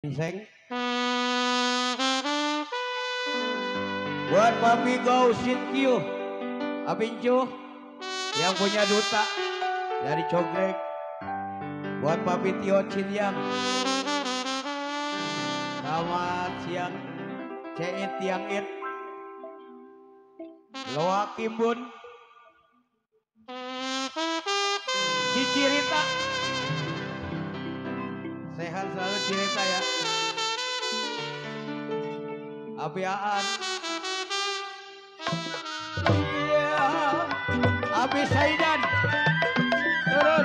Seng. Buat Papi Go Sityu Abincu yang punya duta dari Cogrek. Buat Papi Tio Ciliang. Selamat siang Ceit Tiang It. Loa Kimbun. Cici Rita. Sehat selalu Cirita ya. Abi Aan. Iya. Abi Saidan. Turun.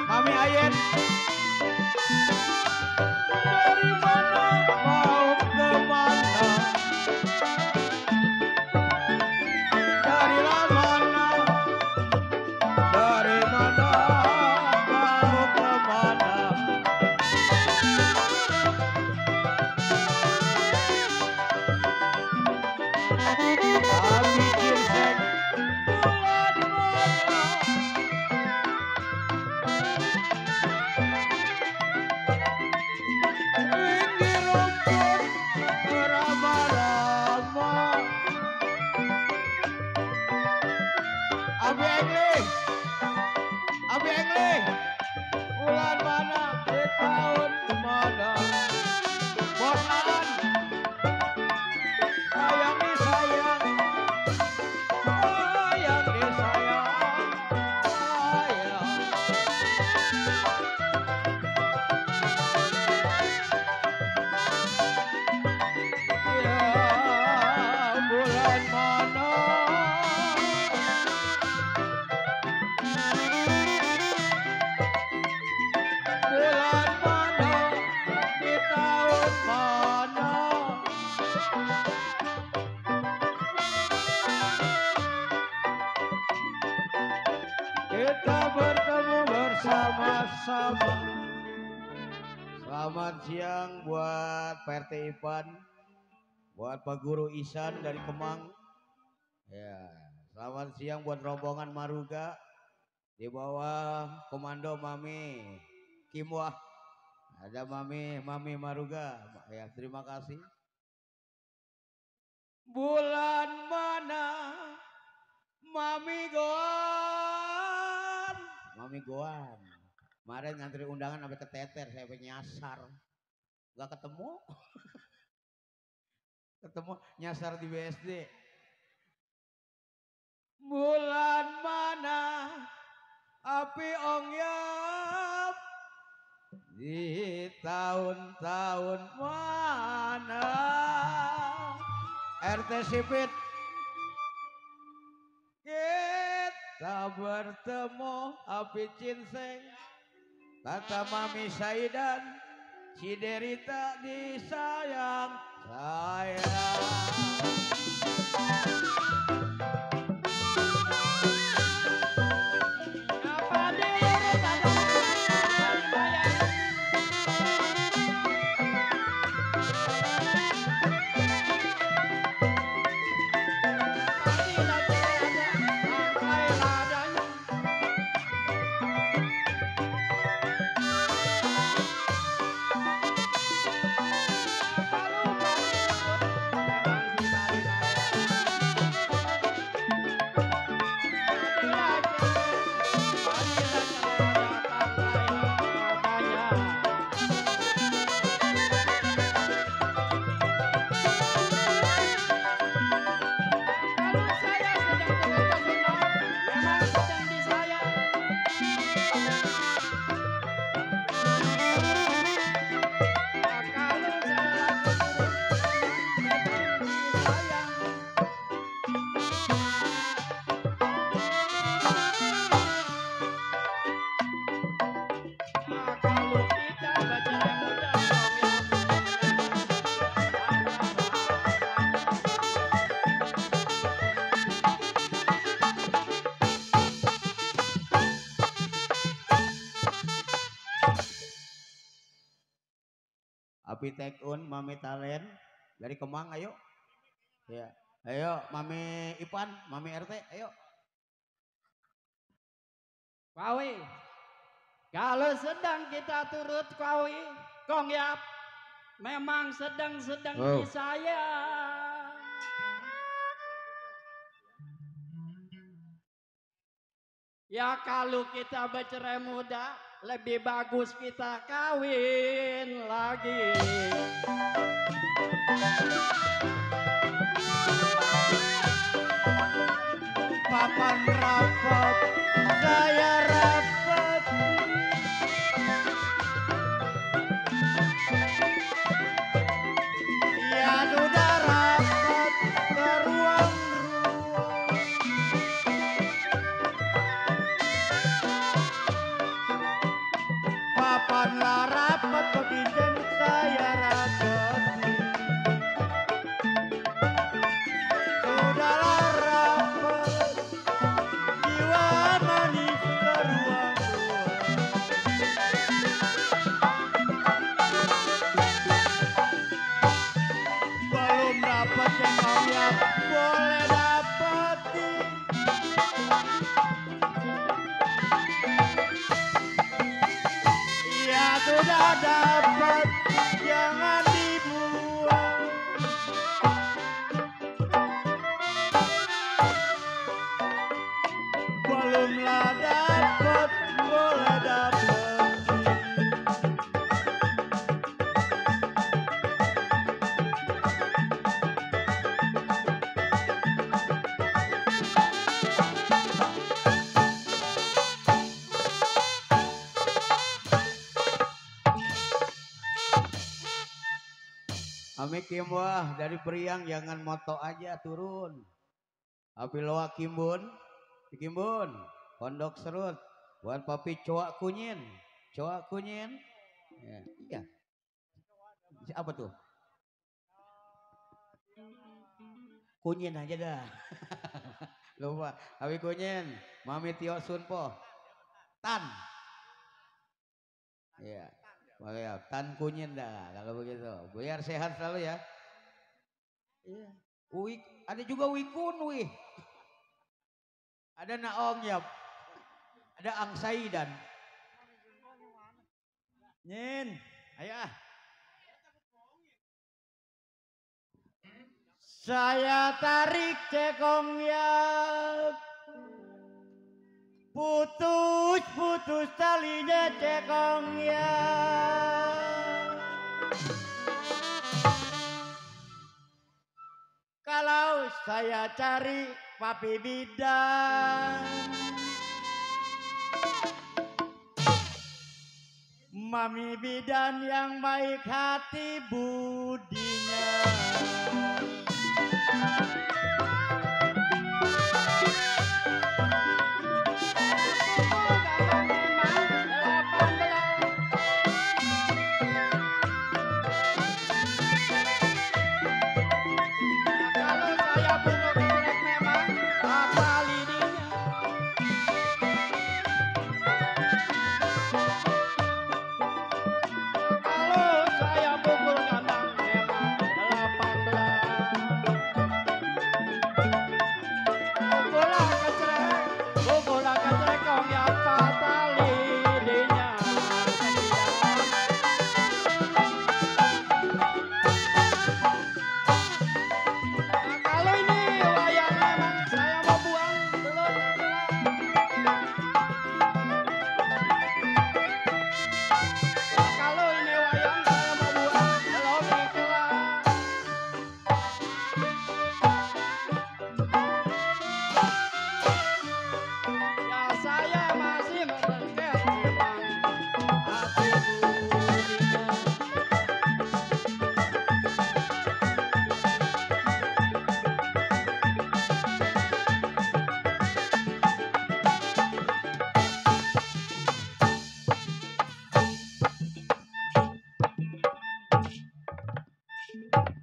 Mami Ayen. Dari mana mau ke mana? Dari mana? Dari mana mau ke mana? Abi Kirseng. Bulan mana? Ini rumput berama-rama. Abi Engling. Abi Engling. Bulan mana? Di tahun mana? Bos Aan. Sayang disayang. Sayang disayang. Sayang. Ya bulan mana? Bulan mana? Di tahun mana? Kita bertemu bersama-sama. Selamat siang buat Pak RT Ipan, buat Pak Guru Isan dari Kemang. Ya, selamat siang buat rombongan Maruga di bawah komando Mami Kimwah. Ada Mami Maruga. Ya, terima kasih. Bulan mana? Mami Goan. Mami Goan. Kemarin ngantri undangan sampai keteter, saya sampai nyasar. Gak ketemu. Ketemu nyasar di BSD. Bulan mana? Api ongyap. Di tahun-tahun mana? RT Sipit. Kita bertemu Api Cinseng. Kata Mami Saidan, Ciderita disayang sayang. Apa diurut ada bayar. Pasti lagi ada sampai ladanya. Api Tekun, Mami Talen dari Kemang, ayo. Ya, ayo Mami Ipan, Mami RT, ayo. Kawi, kalau sedang kita turut kawi, kong yap, memang sedang-sedang Oh. disayang. Ya kalau kita bercerai muda, lebih bagus kita kawin lagi. Papan rapat, saya rapat. Ya sudah rapat ke ruang-ruang. Papanlah rapat kontingen saya rapati. Sudahlah rapat jiwa manis ke ruang-ruang. Belum dapat cekong ya boleh dapati. Ya sudah dapat jangan dibuang. Belumlah dapat boleh dapati. Ami kimbah dari Priang jangan moto aja turun. Api loa kimbun, kimbun, pondok serut, buat papi coak kunyin, ya, iya. Apa tuh? Kunyin aja dah. Lupa, api kunyin, mami Tio Sunpo, tan, ya, boleh tan kunyin dah kalau begitu. Biar sehat selalu ya. Iya. Wik, ada juga Wikun wih. Ada Naong Yap. Ada Angsaidan. Nyin, ayo ah. Saya tarik cekongnya. Putus talinya cekongnya. Kalau saya cari papi bidan, mami bidan yang baik hati budinya.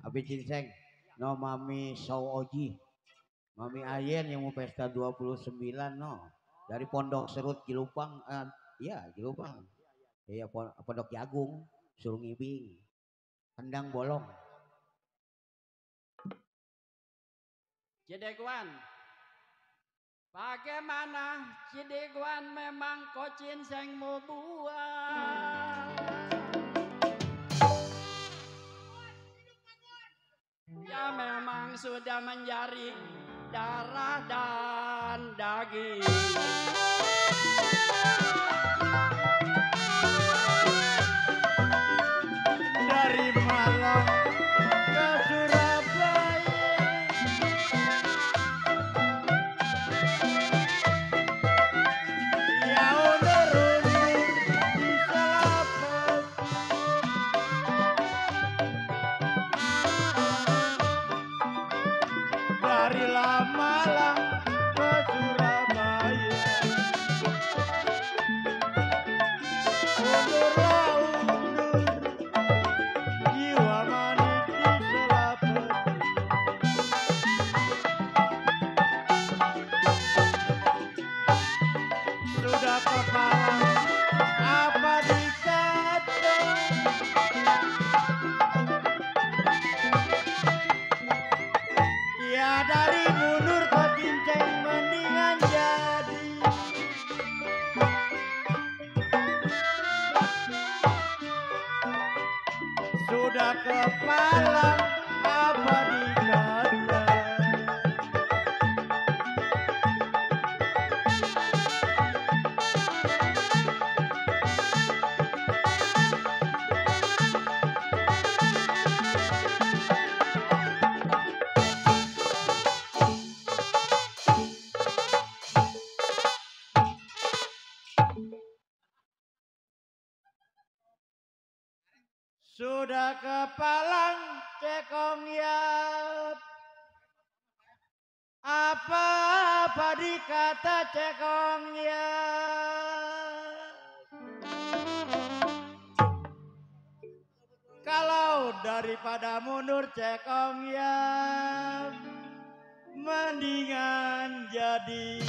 Abi cinceng, no mami Oji, mami Ayen yang mau pesta 29 no, dari Pondok Serut Cilupang, iya Cilupang, iya Pondok Jagung, suruh ngibing, kendang bolong. Cideguan, bagaimana Cideguan memang kocin seng mau buang. sudah menjadi darah dan daging. Dari Malang ke Surabaya, ya undur-undur di selapan. Dari Malang ke Surabaya, undurlah undur jiwa manis di selapan. Sudah kepala apa dikata, ya dari mundur ke cincang mendingan jadi. Sudah kepala apa dikata, sudah kepalang cekong yat. Apa dikata cekong yat. Kalau daripada mundur cekong yat, mendingan jadi.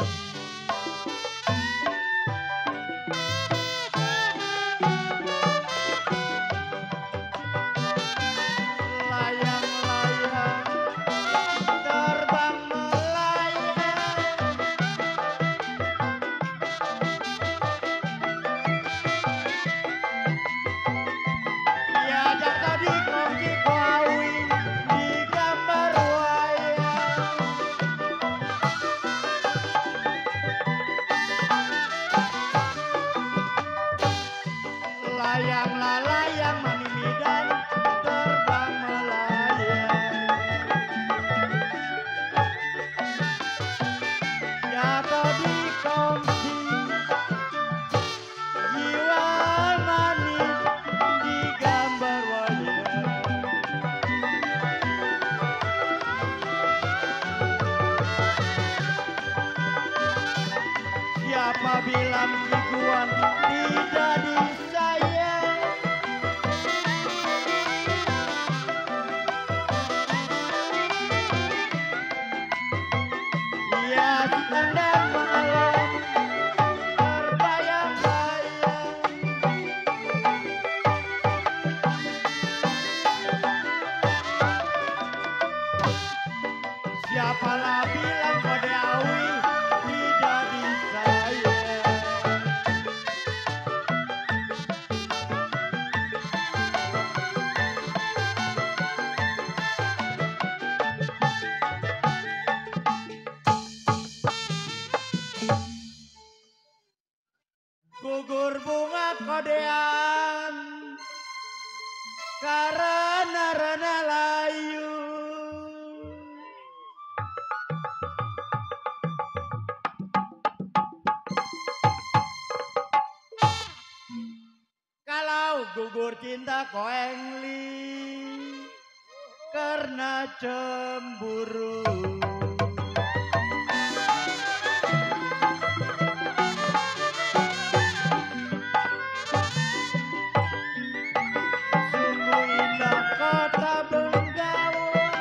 Layang-layang terbang melayang, diajak tadi kongsi kawin di gambar wayang. Layanglah layang manimidan terbang melayang, jatuh di kongsi jiwa manis di gambar wayang. Siapa bilang kikuan tidak disayang, ia sedang malam terbayang-bayang. Siapalah bilang kode awi tidak disayang. Gugur bunga kodean karena rena layu, kalau gugur cinta koengli karena cemburu. Sungguh indah kota Bengawan,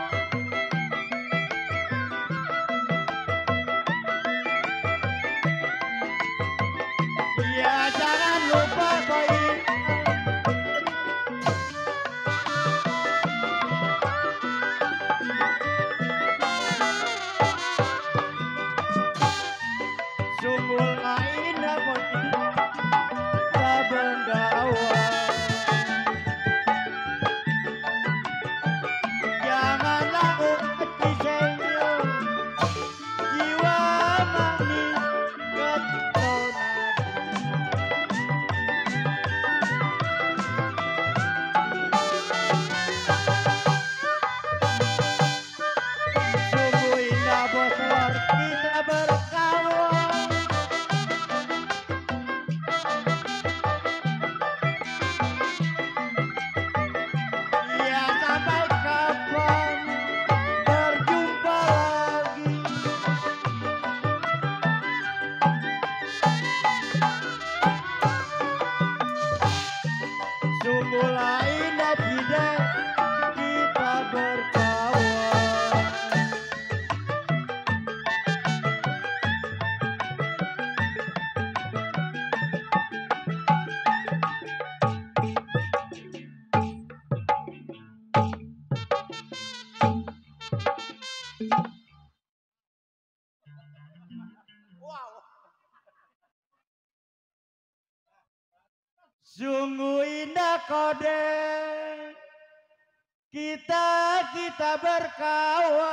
ya jangan lupa koin. kode kita berkawan.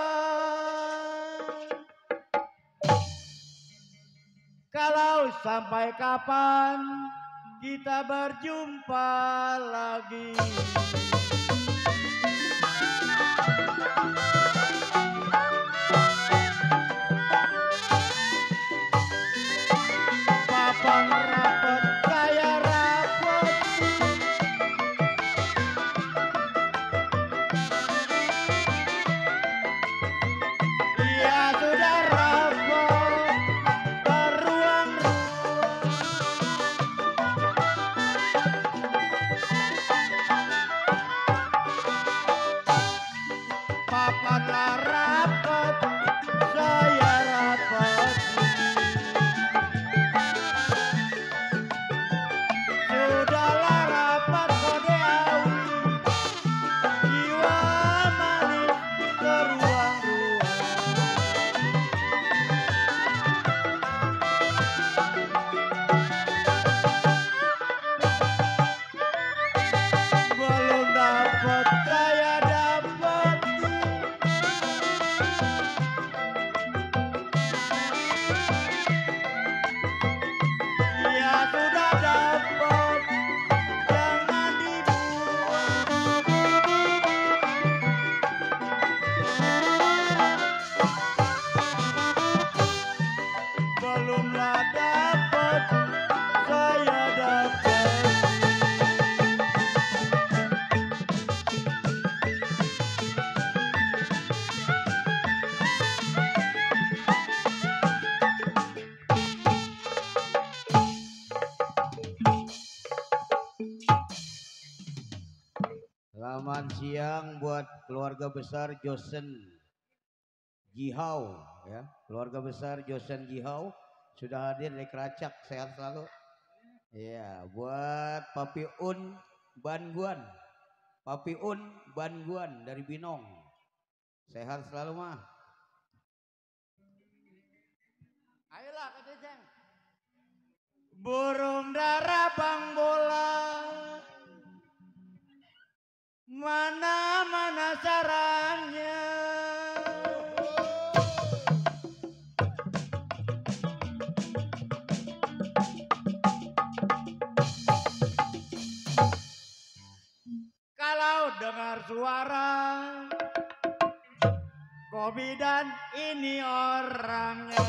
Kalau sampai kapan kita berjumpa lagi. Papang rapet saya rapet, dia sudah rapet beruang-ruang. Papanlah rapet saya rapet, sudahlah rapat kode awi, jiwa manis beruang-ruang. Belum dapat saya dapat, ya sudah dapat jangan dibuang. Belumlah dapat saya dapat. Selamat siang buat keluarga besar Josen Jihau ya. Keluarga besar Josen Jihau sudah hadir di Keracak, sehat selalu. Ya, buat Papi Un Banguan. Papi Un Banguan dari Binong. Sehat selalu mah. Ayolah Kak Ceceng. Burung dara bang bola, mana sarangnya. Kalau dengar suara Kobi dan ini orangnya.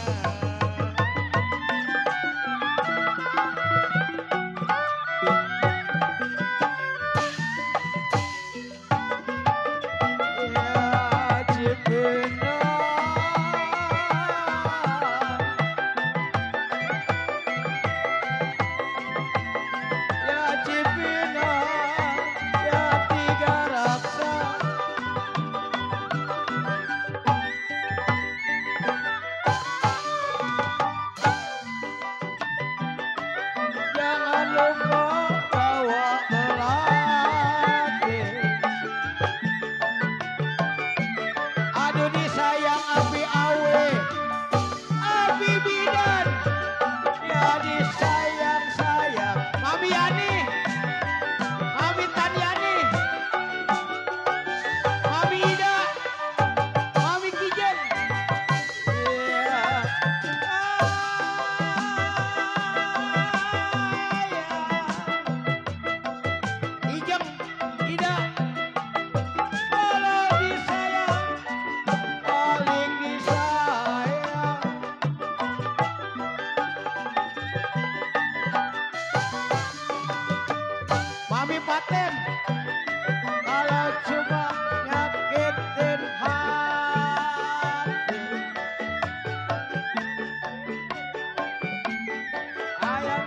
Ayah